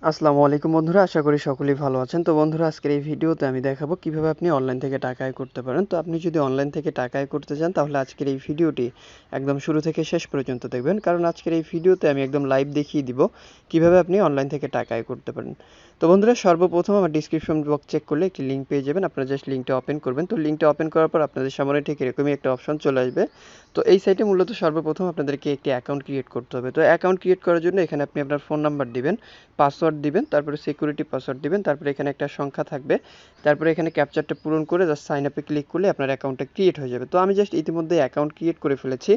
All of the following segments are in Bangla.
আসসালামু আলাইকুম বন্ধুরা, আশা করি সকলেই ভালো আছেন। তো বন্ধুরা, আজকের এই ভিডিওতে আমি দেখাবো কিভাবে আপনি অনলাইন থেকে টাকা আয় করতে পারেন। তো আপনি যদি অনলাইন থেকে টাকা আয় করতে চান তাহলে আজকের এই ভিডিওটি একদম শুরু থেকে শেষ পর্যন্ত দেখবেন, কারণ আজকের এই ভিডিওতে আমি একদম লাইভ দেখিয়ে দিব কিভাবে আপনি অনলাইন থেকে টাকা আয় করতে পারেন। তো বন্ধুরা, সর্বপ্রথম আমার ডিসক্রিপশন বক্স চেক করলে একটি লিঙ্ক পেয়ে যাবেন। আপনারা জাস্ট লিঙ্কটা ওপেন করবেন। তো লিঙ্কটা ওপেন করার পর আপনাদের সামনে ঠিক এরকমই একটা অপশন চলে আসবে। তো এই সাইটে মূলত সর্বপ্রথম আপনাদেরকে একটি অ্যাকাউন্ট ক্রিয়েট করতে হবে। তো অ্যাকাউন্ট ক্রিয়েট করার জন্য এখানে আপনি আপনার ফোন নাম্বার দিবেন, পাসওয়ার্ড দিবেন, তারপরে সিকিউরিটি পাসওয়ার্ড দিবেন, তারপরে এখানে একটা সংখ্যা থাকবে, তারপরে এখানে ক্যাপচারটা পূরণ করে জাস্ট সাইন আপে ক্লিক করলে আপনার অ্যাকাউন্টটা ক্রিয়েট হয়ে যাবে। তো আমি জাস্ট ইতিমধ্যে অ্যাকাউন্ট ক্রিয়েট করে ফেলেছি।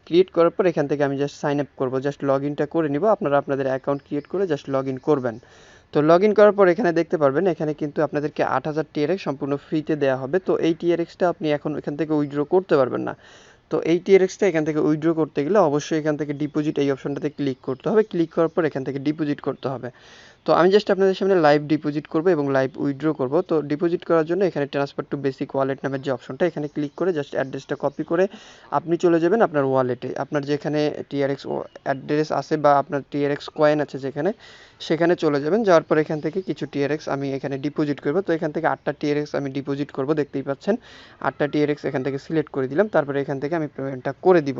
ক্রিয়েট করার পর এখান থেকে আমি জাস্ট সাইন আপ করবো, জাস্ট লগ ইনটা করে নিব। আপনারা আপনাদের অ্যাকাউন্ট ক্রিয়েট করে জাস্ট লগ ইন করবেন। তো লগ ইন করার পর এখানে দেখতে পারবেন এখানে কিন্তু আপনাদেরকে 8000 TRX সম্পূর্ণ ফ্রিতে দেওয়া হবে। তো এই TRXটা আপনি এখন এখান থেকে উইথড্র করতে পারবেন না। তো এই TRXটা এখান থেকে উইথড্র করতে গেলে অবশ্যই এখান থেকে ডিপোজিট এই অপশনটাতে ক্লিক করতে হবে। ক্লিক করার পর এখান থেকে ডিপোজিট করতে হবে। তো আমি জাস্ট আপনাদের সামনে লাইভ ডিপোজিট করব এবং লাইভ উইথড্র করব। তো ডিপোজিট করার জন্য এখানে ট্রান্সফার টু বেসিক ওয়ালেট নামের যে অপশনটা, এখানে ক্লিক করে জাস্ট অ্যাড্রেসটা কপি করে আপনি চলে যাবেন আপনার ওয়ালেটে। আপনার যেখানে TRX অ্যাড্রেস আছে বা আপনার TRX কয়েন আছে যেখানে, সেখানে চলে যাবেন। যাওয়ার পর এখান থেকে কিছু TRX আমি এখানে ডিপোজিট করব। তো এখান থেকে 8টা TRX আমি ডিপোজিট করব, দেখতেই পাচ্ছেন 8টা TRX এখান থেকে সিলেক্ট করে দিলাম। তারপরে এখান থেকে আমি পেমেন্টটা করে দিব।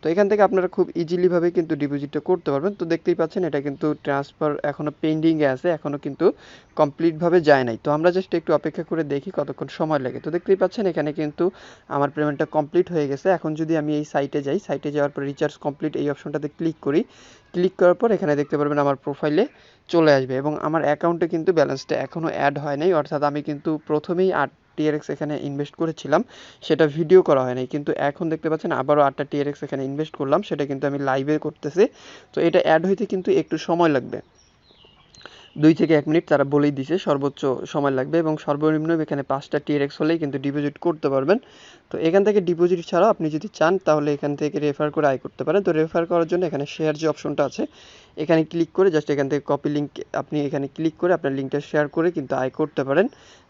তো এখান থেকে আপনারা খুব ইজিলিভাবে কিন্তু ডিপোজিটটা করতে পারবেন। তো দেখতেই পাচ্ছেন এটা কিন্তু ট্রান্সফার এখনও পেন্ডিংয়ে আছে, এখনও কিন্তু কমপ্লিটভাবে যায় নাই। তো আমরা জাস্ট একটু অপেক্ষা করে দেখি কতক্ষণ সময় লাগে। তো দেখতেই পাচ্ছেন এখানে কিন্তু আমার পেমেন্টটা কমপ্লিট হয়ে গেছে। এখন যদি আমি এই সাইটে যাই, সাইটে যাওয়ার পর রিচার্জ কমপ্লিট এই অপশনটাতে ক্লিক করি, ক্লিক করার পর এখানে দেখতে পারবেন আমার প্রোফাইলে চলে আসবে এবং আমার অ্যাকাউন্টে কিন্তু ব্যালেন্সটা এখনও অ্যাড হয় নাই। অর্থাৎ আমি কিন্তু প্রথমেই TRX এখানে ইনভেস্ট করেছিলাম, সেটা ভিডিও করা হয় নাই, কিন্তু এখন দেখতে পাচ্ছেন আবারও 8টা TRX এখানে ইনভেস্ট করলাম, সেটা কিন্তু আমি লাইভে করতেছি। তো এটা অ্যাড হইতে কিন্তু একটু সময় লাগবে, 2 থেকে 1 মিনিট তারা বলেই দিছে সর্বোচ্চ সময় লাগবে এবং সর্বনিম্ন এখানে 5টা TRX হলেই কিন্তু ডিপোজিট করতে পারবেন। তো এখান থেকে ডিপোজিট ছাড়াও আপনি যদি চান তাহলে এখান থেকে রেফার করে আয় করতে পারেন। তো রেফার করার জন্য এখানে শেয়ার যে অপশনটা আছে, এখানে ক্লিক করে জাস্ট এখান থেকে কপি লিঙ্ক আপনি এখানে ক্লিক করে আপনার লিঙ্কটা শেয়ার করে কিন্তু আয় করতে পারেন।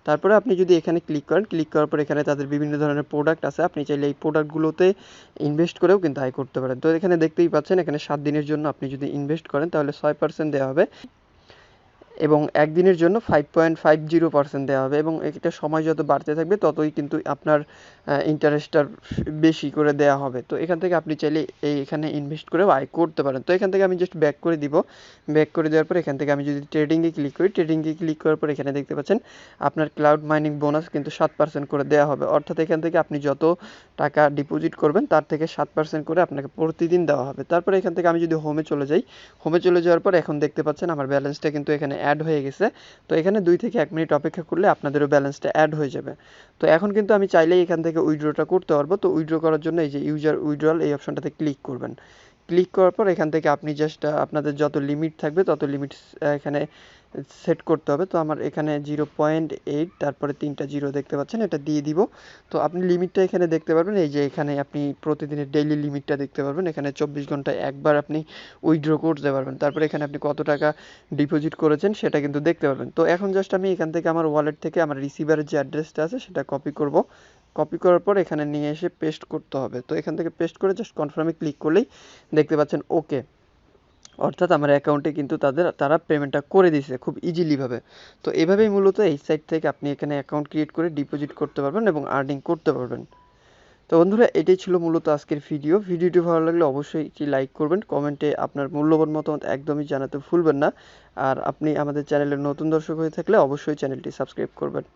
তারপরে আপনি যদি এখানে ক্লিক করেন, ক্লিক করার পর এখানে তাদের বিভিন্ন ধরনের প্রোডাক্ট আছে, আপনি চাইলে এই প্রোডাক্টগুলোতে ইনভেস্ট করেও কিন্তু আয় করতে পারেন। তো এখানে দেখতেই পাচ্ছেন এখানে 7 দিনের জন্য আপনি যদি ইনভেস্ট করেন তাহলে 6% দেওয়া হবে এবং একদিনের জন্য 5.50% দেওয়া হবে এবং এটা সময় যত বাড়তে থাকবে ততই কিন্তু আপনার ইন্টারেস্টটা বেশি করে দেওয়া হবে। তো এখান থেকে আপনি চাইলে এখানে ইনভেস্ট করেও আয় করতে পারেন। তো এখান থেকে আমি জাস্ট ব্যাক করে দিব। ব্যাক করে দেওয়ার পর এখান থেকে আমি যদি ট্রেডিংয়ে ক্লিক করি, ট্রেডিংয়ে ক্লিক করার পর এখানে দেখতে পাচ্ছেন আপনার ক্লাউড মাইনিং বোনাস কিন্তু 7% করে দেওয়া হবে। অর্থাৎ এখান থেকে আপনি যত টাকা ডিপোজিট করবেন তার থেকে 7% করে আপনাকে প্রতিদিন দেওয়া হবে। তারপরে এখান থেকে আমি যদি হোমে চলে যাই, হোমে চলে যাওয়ার পর এখন দেখতে পাচ্ছেন আমার ব্যালেন্সটা কিন্তু এখানে অ্যাড হয়ে গেছে। তো এখানে 2 থেকে 1 মিনিট অপেক্ষা করলে আপনাদেরও ব্যালেন্সটা অ্যাড হয়ে যাবে। তো এখন কিন্তু আমি চাইলেই এখান থেকে উইথড্রটা করতে পারবো। তো উইথড্র করার জন্য এই যে ইউজার উইথড্রয়াল এই অপশনটাতে ক্লিক করবেন। ক্লিক করার পর এখান থেকে আপনি জাস্ট আপনাদের যত লিমিট থাকবে তত লিমিট এখানে সেট করতে হবে। তো আমার এখানে 0.8 তারপরে 3টা জিরো দেখতে পাচ্ছেন, এটা দিয়ে দিব। তো আপনি লিমিটটা এখানে দেখতে পারবেন, এই যে এখানে আপনি প্রতিদিনের ডেইলি লিমিটটা দেখতে পারবেন। এখানে 24 ঘন্টায় একবার আপনি উইথড্র করতে পারবেন। তারপরে এখানে আপনি কত টাকা ডিপোজিট করেছেন সেটা কিন্তু দেখতে পারবেন। তো এখন জাস্ট আমি এখান থেকে আমার ওয়ালেট থেকে আমার রিসিভারের যে অ্যাড্রেসটা আছে সেটা কপি করব। কপি করার পর এখানে নিয়ে এসে পেস্ট করতে হবে। তো এখান থেকে পেস্ট করে জাস্ট কনফার্মে ক্লিক করলেই দেখতে পাচ্ছেন ওকে, অর্থাৎ আমার অ্যাকাউন্টে কিন্তু তারা পেমেন্টটা করে দিয়েছে খুব ইজিলিভাবে। তো এভাবেই মূলত এই সাইট থেকে আপনি এখানে অ্যাকাউন্ট ক্রিয়েট করে ডিপোজিট করতে পারবেন এবং আর্নিং করতে পারবেন। তো বন্ধুরা, এটাই ছিল মূলত আজকের ভিডিও। ভিডিওটি ভালো লাগলে অবশ্যই একটি লাইক করবেন, কমেন্টে আপনার মূল্যবান মতামত একদমই জানাতে ভুলবেন না। আর আপনি আমাদের চ্যানেলের নতুন দর্শক হয়ে থাকলে অবশ্যই চ্যানেলটি সাবস্ক্রাইব করবেন।